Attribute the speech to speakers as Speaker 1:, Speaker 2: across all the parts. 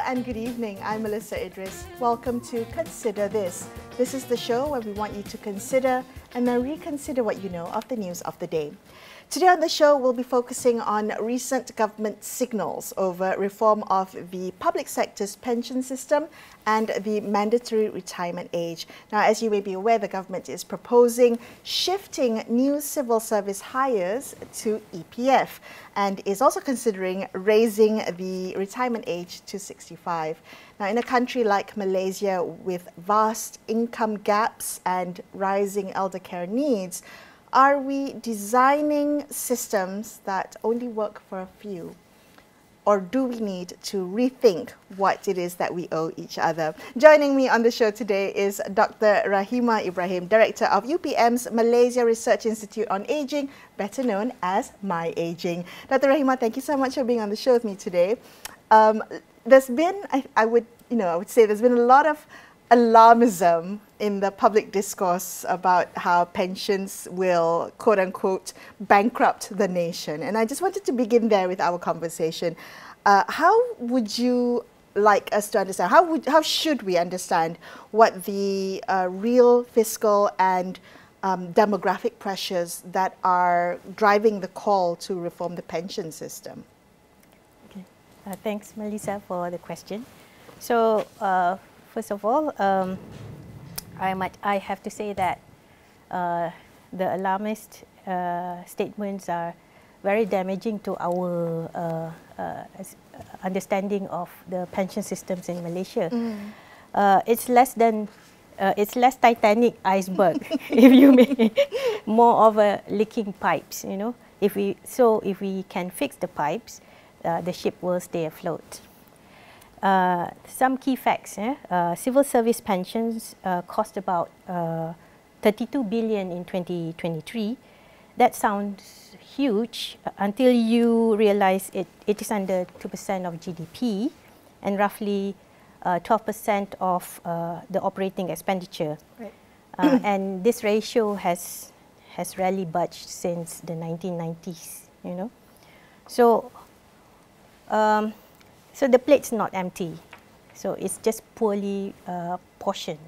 Speaker 1: and good evening. I'm Melisa Idris. Welcome to Consider This. This is the show where we want you to consider and then reconsider what you know of the news of the day. Today on the show, we'll be focusing on recent government signals over reform of the public sector's pension system and the mandatory retirement age. Now, as you may be aware, the government is proposing shifting new civil service hires to EPF and is also considering raising the retirement age to 65. Now, in a country like Malaysia with vast income gaps and rising eldercare needs, are we designing systems that only work for a few? Or do we need to rethink what it is that we owe each other? Joining me on the show today is Dr Rahimah Ibrahim, Director of UPM's Malaysia Research Institute on Aging, better known as MyAgeing. Dr Rahimah, thank you so much for being on the show with me today. There's been, I would say there's been a lot of alarmism in the public discourse about how pensions will, quote unquote, bankrupt the nation. And I just wanted to begin there with our conversation. How would you like us to understand, how should we understand what the real fiscal and demographic pressures that are driving the call to reform the pension system?
Speaker 2: Okay. Thanks, Melisa, for the question. So, first of all, I have to say that the alarmist statements are very damaging to our understanding of the pension systems in Malaysia. It's less Titanic iceberg, if you may, more of a leaking pipes. You know, if we can fix the pipes, the ship will stay afloat. Some key facts. Civil service pensions cost about 32 billion in 2023. That sounds huge until you realize it is under 2% of GDP and roughly 12% of the operating expenditure. Right. And this ratio has rarely budged since the 1990s. You know, so. So the plate's not empty, so it's just poorly portioned.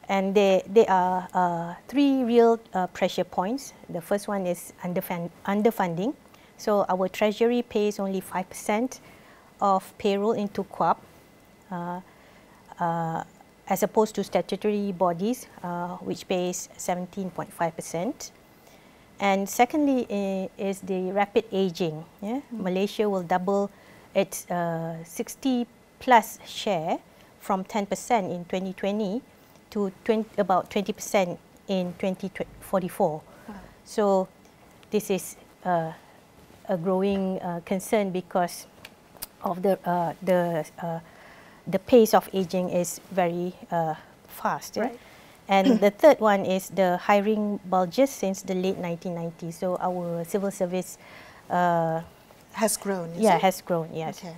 Speaker 2: And there are three real pressure points. The first one is underfunding. So our treasury pays only 5% of payroll into QAP, as opposed to statutory bodies, which pays 17.5%. And secondly is the rapid aging. Yeah? Malaysia will double its 60+ share from 10% in 2020 to about 20% in 2044. Wow. So this is a growing concern because of the pace of aging is very fast. Right. And the third one is the hiring bulges since the late 1990s. So our civil service
Speaker 1: has grown,
Speaker 2: has grown, yes.
Speaker 1: Okay.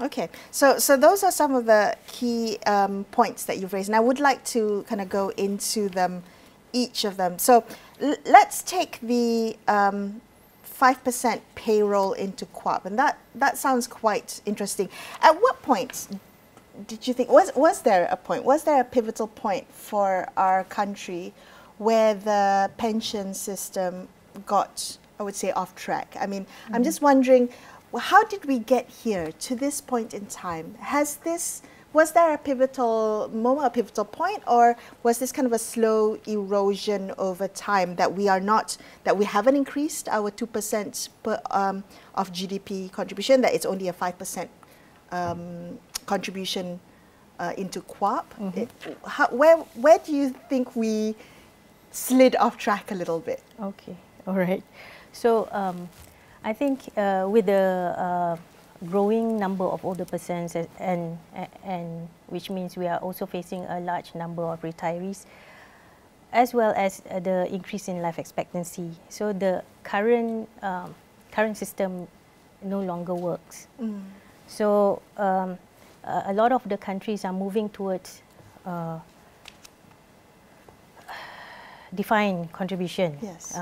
Speaker 1: Okay, so those are some of the key points that you've raised, and I would like to kind of go into them, each of them. So let's take the 5% payroll into QAP, and that sounds quite interesting. At what point did you think, was there a point, was there a pivotal point for our country where the pension system got, I would say, off track? I mean, I'm just wondering, well, how did we get here to this point in time? Was there a pivotal moment, a pivotal point, or was this kind of a slow erosion over time that we haven't increased our 2% of GDP contribution, that it's only a 5% contribution into QAP? Where do you think we slid off track a little bit?
Speaker 2: Okay, all right. So I think with the growing number of older persons and which means we are also facing a large number of retirees, as well as the increase in life expectancy. So the current system no longer works. So a lot of the countries are moving towards defined contribution.
Speaker 1: Yes.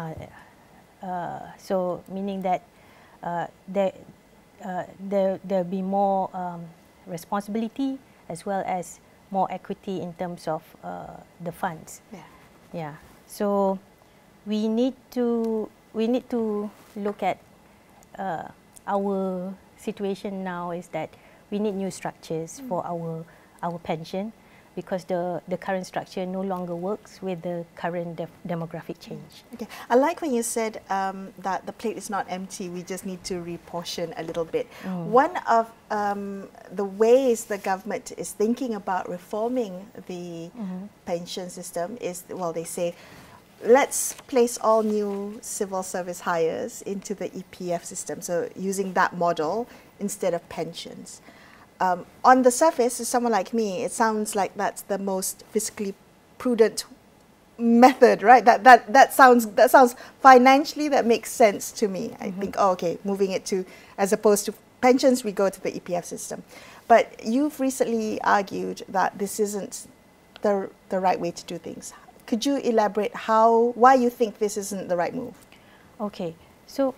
Speaker 2: So meaning that there'll be more responsibility as well as more equity in terms of the funds. Yeah. So we need to look at our situation now is that we need new structures for our pension, because the current structure no longer works with the current demographic change.
Speaker 1: Okay, I like when you said that the plate is not empty, we just need to reportion a little bit. One of the ways the government is thinking about reforming the pension system is, well, they say, let's place all new civil service hires into the EPF system, so using that model instead of pensions. On the surface, to someone like me, it sounds like that's the most fiscally prudent method, right? That sounds financially, that makes sense to me. I think, oh, okay, moving it to, as opposed to pensions, we go to the EPF system. But you've recently argued that this isn't the right way to do things. Could you elaborate why you think this isn't the right move?
Speaker 2: Okay, so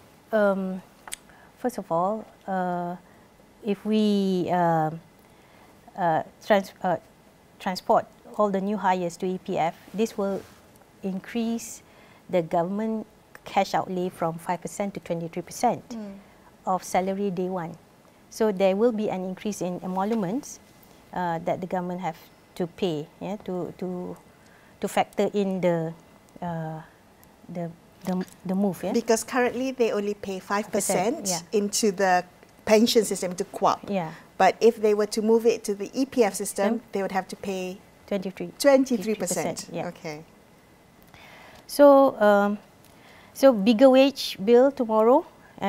Speaker 2: first of all, if we transport all the new hires to EPF, this will increase the government cash outlay from 5% to 23% of salary day one. So there will be an increase in emoluments that the government have to pay, to factor in the move. Yeah?
Speaker 1: Because currently they only pay 5% into the pension system, to QAP.
Speaker 2: Yeah.
Speaker 1: But if they were to move it to the EPF system, they would have to pay 23%.
Speaker 2: Yeah.
Speaker 1: Okay.
Speaker 2: So, so bigger wage bill tomorrow,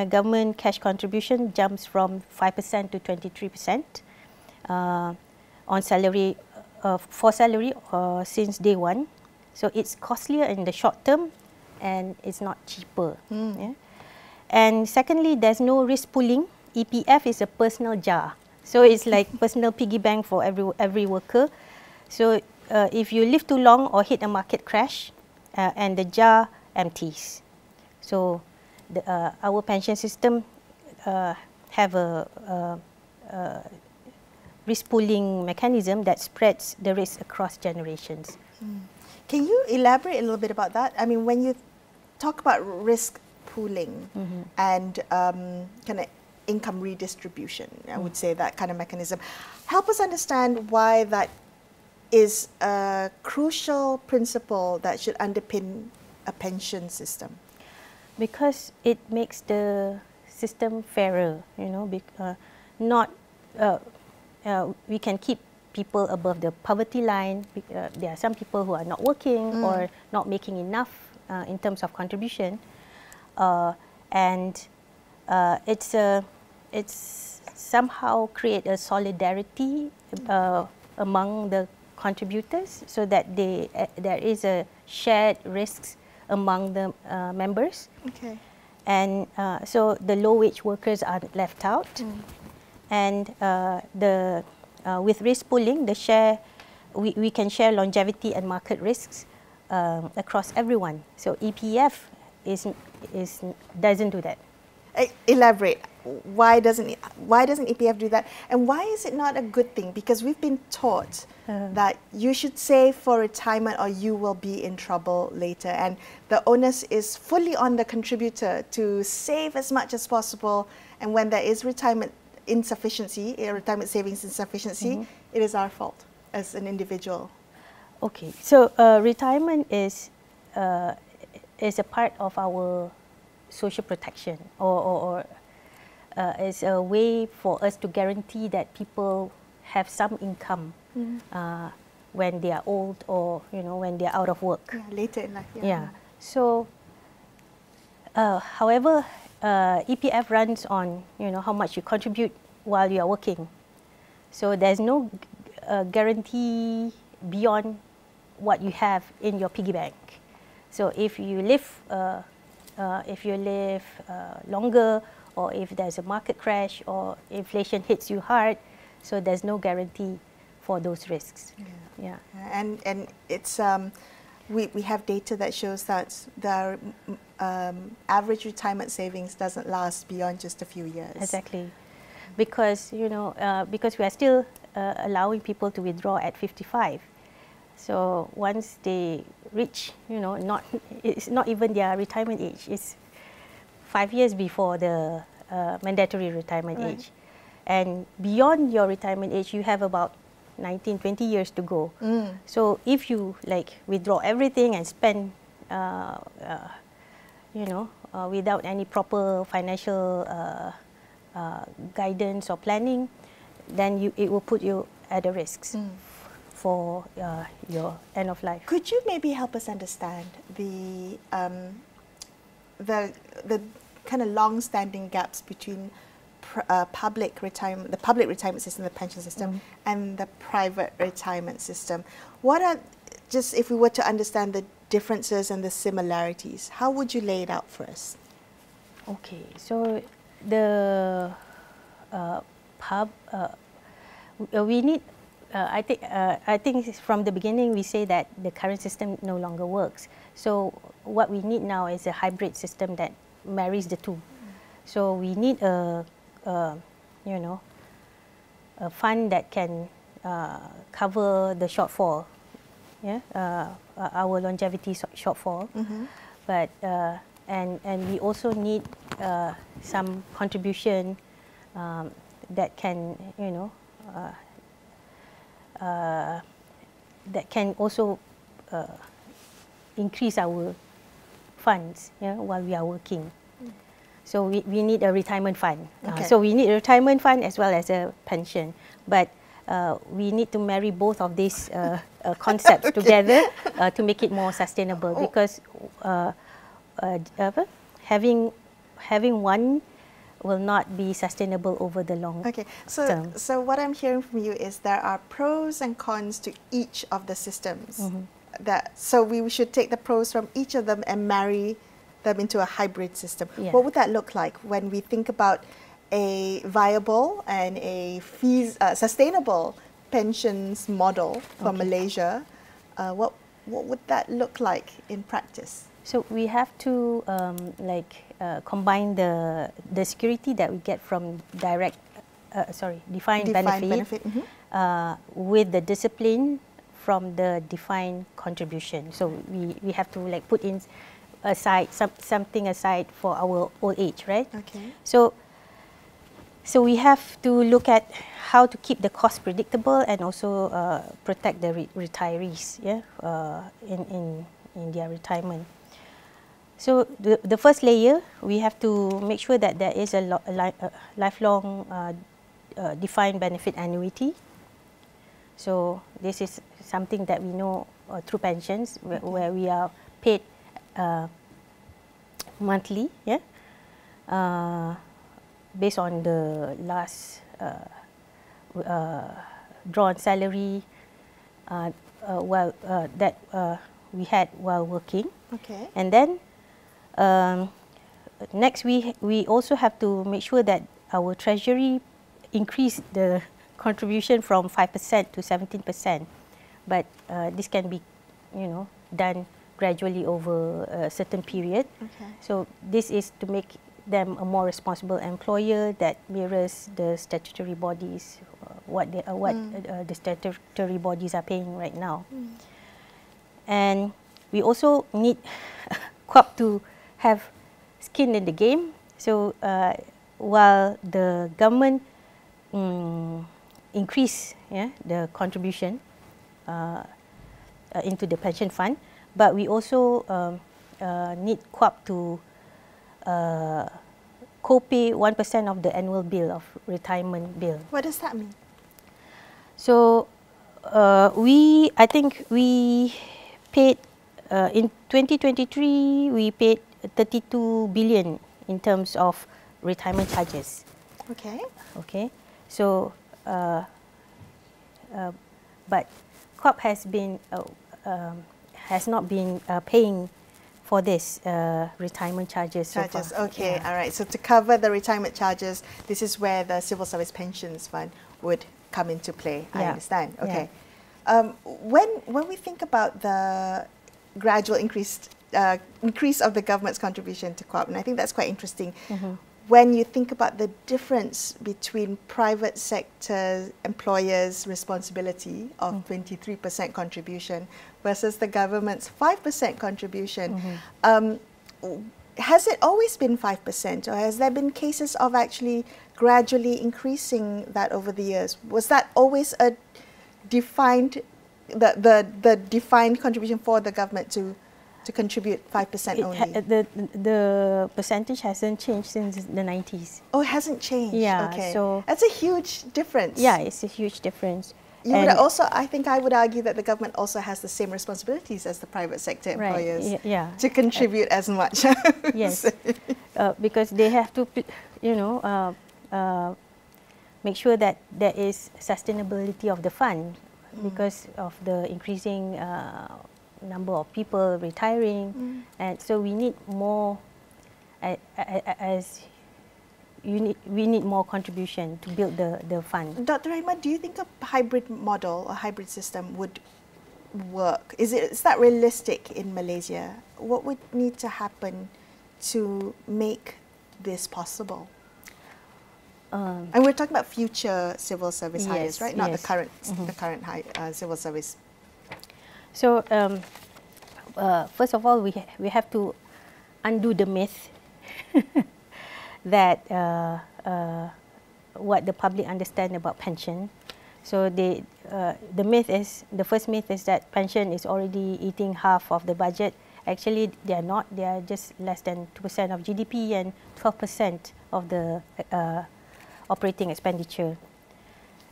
Speaker 2: government cash contribution jumps from 5% to 23% on salary, for salary since day one. So it's costlier in the short term and it's not cheaper. Yeah? And secondly, there's no risk pooling. EPF is a personal jar. So it's like personal piggy bank for every worker. So if you live too long or hit a market crash, and the jar empties. So our pension system have a risk pooling mechanism that spreads the risk across generations.
Speaker 1: Can you elaborate a little bit about that? I mean, when you talk about risk pooling and kind of income redistribution, I would say that kind of mechanism, help us understand why that is a crucial principle that should underpin a pension system.
Speaker 2: Because it makes the system fairer, you know, we can keep people above the poverty line. There are some people who are not working or not making enough in terms of contribution, and it's somehow create a solidarity among the contributors, so that there is a shared risks among the members.
Speaker 1: Okay.
Speaker 2: And so the low wage workers are left out. And with risk pooling, we can share longevity and market risks across everyone. So EPF doesn't do that.
Speaker 1: Elaborate. Why doesn't EPF do that? And why is it not a good thing? Because we've been taught that you should save for retirement or you will be in trouble later. And the onus is fully on the contributor to save as much as possible. And when there is retirement insufficiency, retirement savings insufficiency, it is our fault as an individual.
Speaker 2: Okay, so retirement is a part of our social protection, or is a way for us to guarantee that people have some income when they are old, or when they are out of work.
Speaker 1: Later in life.
Speaker 2: So, however, EPF runs on how much you contribute while you are working. So there's no guarantee beyond what you have in your piggy bank. So if you live longer, or if there's a market crash or inflation hits you hard, so there's no guarantee for those risks.
Speaker 1: And it's we have data that shows that there are average retirement savings doesn't last beyond just a few years.
Speaker 2: Exactly, because because we are still allowing people to withdraw at 55. So once they reach, it's not even their retirement age. It's 5 years before the mandatory retirement age, and beyond your retirement age, you have about 19, 20 years to go. So if you withdraw everything and spend, without any proper financial guidance or planning, then it will put you at a risk for your end of life.
Speaker 1: Could you maybe help us understand the kind of long-standing gaps between the public retirement system, the pension system, and the private retirement system? What are, just if we were to understand the differences and the similarities, how would you lay it out for us?
Speaker 2: Okay, so the we need. I think from the beginning we say that the current system no longer works. So what we need now is a hybrid system that marries the two. So we need a fund that can cover the shortfall, our longevity shortfall, but and we also need some contribution that can that can also increase our funds while we are working. So we need a retirement fund. So we need a retirement fund as well as a pension. But we need to marry both of these concepts together to make it more sustainable. Because having one will not be sustainable over the long term.
Speaker 1: So what I'm hearing from you is there are pros and cons to each of the systems. So we should take the pros from each of them and marry them into a hybrid system. What would that look like when we think about a viable and a sustainable pensions model for Malaysia? What would that look like in practice?
Speaker 2: So we have to combine the security that we get from defined benefit with the discipline from the defined contribution. So we have to put in aside something aside for our old age, right? So we have to look at how to keep the cost predictable and also protect the retirees in their retirement. So the first layer, we have to make sure that there is a lifelong defined benefit annuity. So this is something that we know through pensions, where we are paid monthly, based on the last drawn salary that we had while working. And then next we also have to make sure that our treasury increase the contribution from 5% to 17%, but this can be done gradually over a certain period. So this is to make them a more responsible employer that mirrors the statutory bodies, what the statutory bodies are paying right now. And we also need COP to have skin in the game. So while the government increase the contribution into the pension fund, but we also need COP to co-pay 1% of the annual bill of retirement bill.
Speaker 1: What does that mean?
Speaker 2: So I think we paid in 2023 we paid 32 billion in terms of retirement charges. So but COP has not been paying for this retirement charges so far.
Speaker 1: All right. So to cover the retirement charges, this is where the Civil Service Pensions Fund would come into play. I understand. When we think about the gradual increased increase of the government's contribution to co-op, and I think that's quite interesting. When you think about the difference between private sector employers' responsibility of 23% contribution versus the government's 5% contribution, has it always been 5%, or has there been cases of actually gradually increasing that over the years? Was that always a defined, the defined contribution for the government to contribute 5% only?
Speaker 2: The percentage hasn't changed since the 90s.
Speaker 1: Oh, it hasn't changed?
Speaker 2: Yeah.
Speaker 1: Okay.
Speaker 2: So
Speaker 1: that's a huge difference.
Speaker 2: Yeah, it's a huge difference.
Speaker 1: You would also, I think I would argue that the government also has the same responsibilities as the private sector employers,
Speaker 2: right. Yeah.
Speaker 1: to contribute as much.
Speaker 2: Yes, because they have to, make sure that there is sustainability of the fund because of the increasing number of people retiring, and so we need more. We need more contribution to build the fund.
Speaker 1: Dr. Rahimah, do you think a hybrid model, a hybrid system would work? Is that realistic in Malaysia? What would need to happen to make this possible? And we're talking about future civil service hires, right? Not the current civil service.
Speaker 2: So first of all, we have to undo the myth that what the public understand about pension. So the first myth is that pension is already eating half of the budget. Actually, they are not. They are just less than 2% of GDP and 12% of the operating expenditure.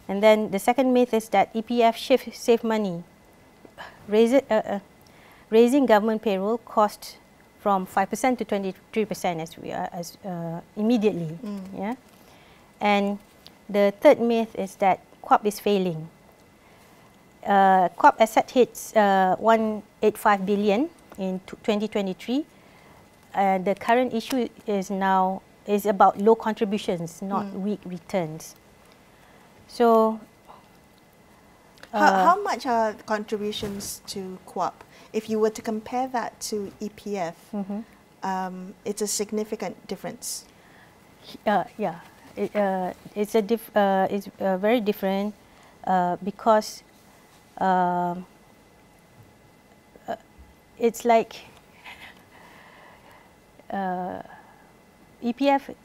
Speaker 2: And then the second myth is that EPF save money. Raising government payroll costs from 5% to 23% immediately. Yeah, and the third myth is that co-op is failing. Co-op asset hits 185 billion in 2023. The current issue is about low contributions, not weak returns. So,
Speaker 1: how much are contributions to co-op? If you were to compare that to EPF, it's a significant difference.
Speaker 2: Yeah, it's very different because it's like EPF,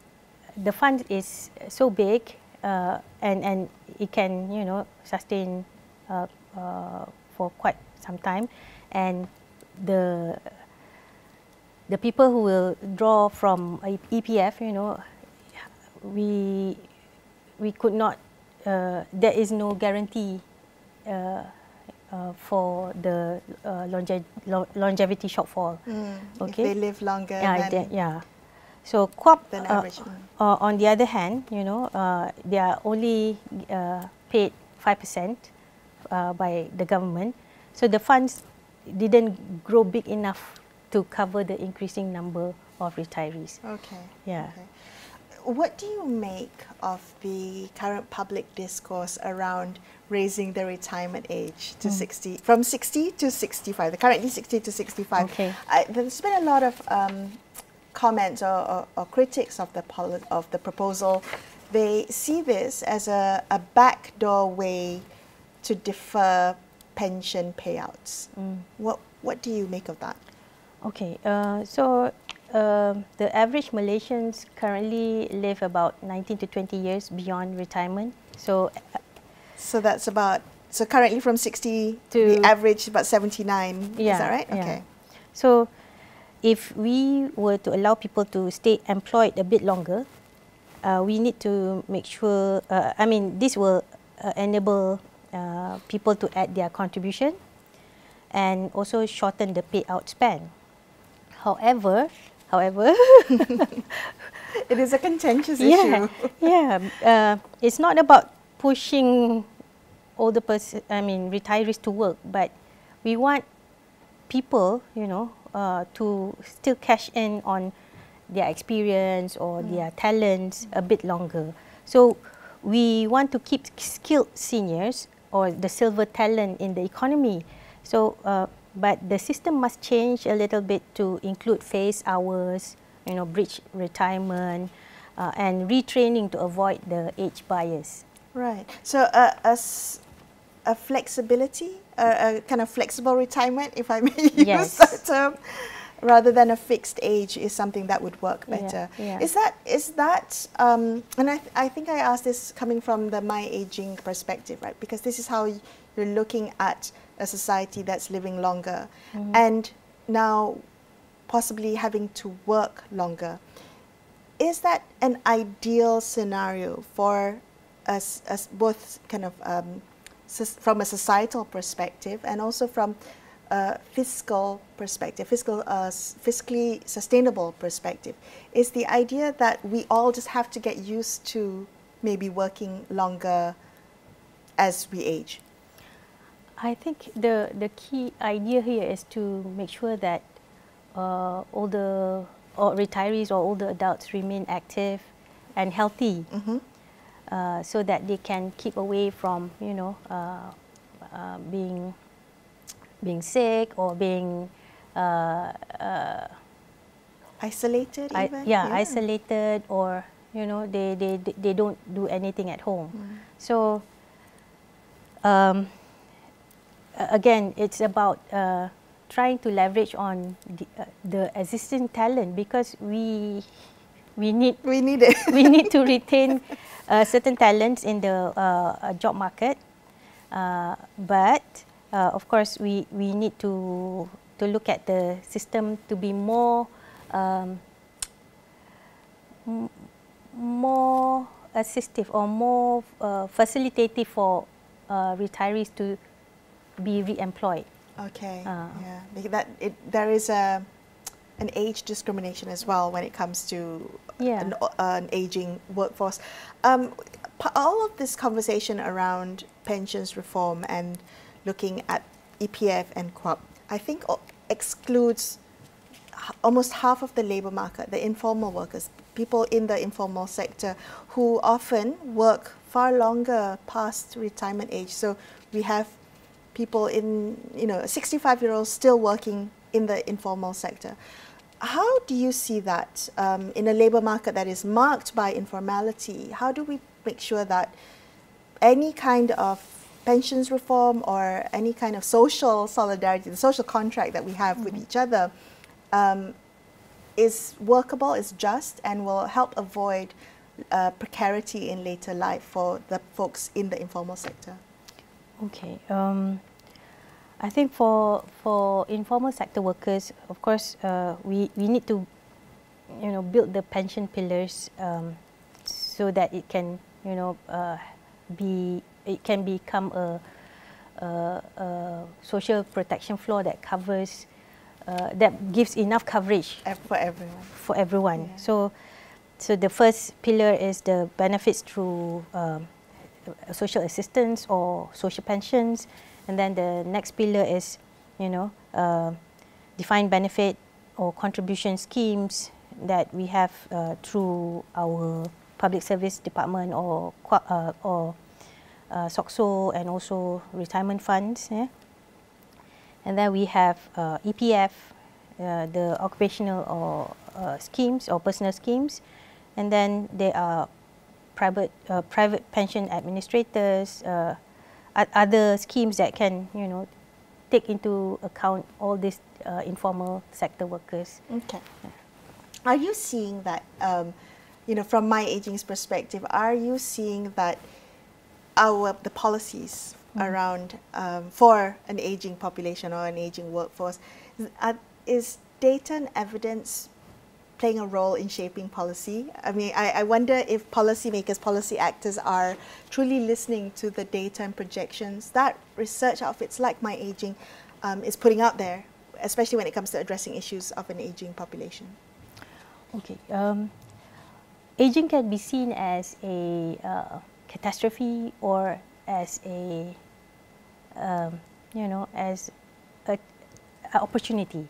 Speaker 2: the fund is so big and it can sustain for quite some time. And the people who will draw from EPF, we could not. There is no guarantee for the longevity shortfall. Okay,
Speaker 1: if they live longer.
Speaker 2: Yeah. So co-op,
Speaker 1: than average.
Speaker 2: On the other hand, they are only paid 5% by the government. So the funds didn't grow big enough to cover the increasing number of retirees.
Speaker 1: Okay.
Speaker 2: Yeah.
Speaker 1: Okay. What do you make of the current public discourse around raising the retirement age to 60, from 60 to 65, the currently 60 to 65?
Speaker 2: Okay.
Speaker 1: There's been a lot of comments or critics of the proposal. They see this as a backdoor way to defer pension payouts. What do you make of that?
Speaker 2: Okay, so the average Malaysians currently live about 19 to 20 years beyond retirement. So
Speaker 1: that's about, so currently from 60 to the average about 79.
Speaker 2: Yeah,
Speaker 1: is that right?
Speaker 2: Yeah.
Speaker 1: Okay.
Speaker 2: So if we were to allow people to stay employed a bit longer, we need to make sure. This will enable people to add their contribution and also shorten the payout span. However,
Speaker 1: it is a contentious issue.
Speaker 2: Yeah, it's not about pushing older retirees to work, but we want people, to still cash in on their experience or their talents a bit longer. So we want to keep skilled seniors or the silver talent in the economy. So but the system must change a little bit to include phase hours, bridge retirement, and retraining to avoid the age bias.
Speaker 1: Right. So a flexibility, a kind of flexible retirement, if I may use that term, rather than a fixed age, is something that would work better.
Speaker 2: Yeah.
Speaker 1: Is that and I think I asked this coming from the MyAgeing perspective, right? Because this is how you're looking at a society that's living longer, and now possibly having to work longer. Is that an ideal scenario for us, both kind of from a societal perspective and also from a fiscal perspective, fiscally sustainable perspective? Is the idea that we all just have to get used to maybe working longer as we age?
Speaker 2: I think the key idea here is to make sure that all the retirees or older adults remain active and healthy, so that they can keep away from being sick or being
Speaker 1: isolated even?
Speaker 2: Isolated, or they don't do anything at home. So again, it's about trying to leverage on the existing talent, because we need
Speaker 1: it.
Speaker 2: We need to retain certain talents in the job market, but of course we need to look at the system to be more assistive or more facilitative for retirees to be re-employed.
Speaker 1: Okay. Because there is an age discrimination as well when it comes to an aging workforce. All of this conversation around pensions reform and looking at EPF and QAP, I think excludes almost half of the labour market, the informal workers, people in the informal sector who often work far longer past retirement age. So we have people in, 65-year-olds still working in the informal sector. How do you see that in a labour market that is marked by informality? How do we make sure that any kind of pensions reform or any kind of social solidarity, the social contract that we have with each other, is workable, is just, and will help avoid precarity in later life for the folks in the informal sector?
Speaker 2: Okay. I think for informal sector workers, of course, we need to, build the pension pillars so that it can, become a social protection floor that covers, that gives enough coverage
Speaker 1: for everyone.
Speaker 2: For everyone.
Speaker 1: Yeah.
Speaker 2: So the first pillar is the benefits through social assistance or social pensions. And then the next pillar is, defined benefit or contribution schemes that we have through our public service department or SOCSO, and also retirement funds. Yeah? And then we have EPF, the occupational or schemes or personal schemes. And then there are private pension administrators, other schemes that can, take into account all these informal sector workers.
Speaker 1: Okay. Yeah. Are you seeing that, from MyAgeing's perspective, are you seeing that the policies around for an aging population or an aging workforce, is data and evidence playing a role in shaping policy? I mean, I wonder if policymakers, policy actors are truly listening to the data and projections that research outfits like MyAgeing is putting out there, especially when it comes to addressing issues of an aging population.
Speaker 2: Okay. Aging can be seen as a catastrophe or as a, as an opportunity.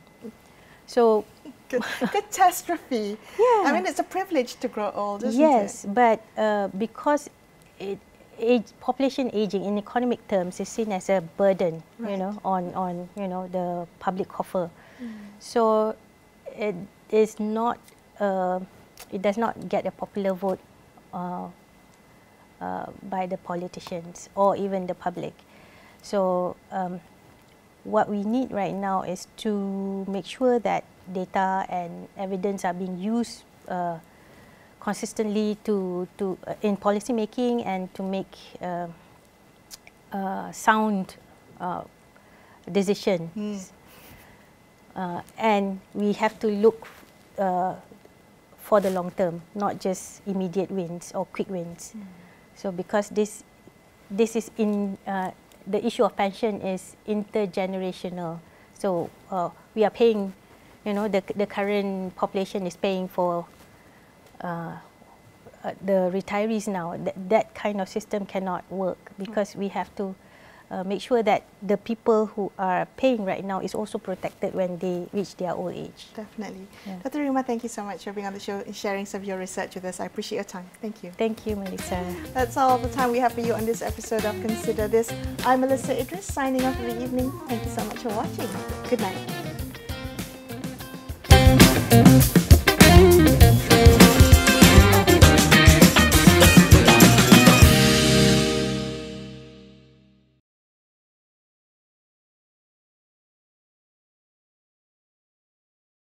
Speaker 2: So,
Speaker 1: catastrophe. Yeah. I mean, it's a privilege to grow old, isn't it?
Speaker 2: Yes, but because population aging in economic terms is seen as a burden,
Speaker 1: Right.
Speaker 2: you know, on the public coffer. So it is not, it does not get a popular vote by the politicians or even the public. So what we need right now is to make sure that data and evidence are being used consistently in policy making and to make sound decisions. And we have to look for the long term, not just immediate wins or quick wins. So because this is the issue of pension is intergenerational. So we are paying, you know, the current population is paying for the retirees now. That kind of system cannot work because we have to make sure that the people who are paying right now is also protected when they reach their old age.
Speaker 1: Definitely.
Speaker 2: Yeah.
Speaker 1: Dr. Rahimah, thank you so much for being on the show and sharing some of your research with us. I appreciate your time. Thank you.
Speaker 2: Thank you, Melisa.
Speaker 1: That's all the time we have for you on this episode of Consider This. I'm Melisa Idris, signing off for the evening. Thank you so much for watching. Good night.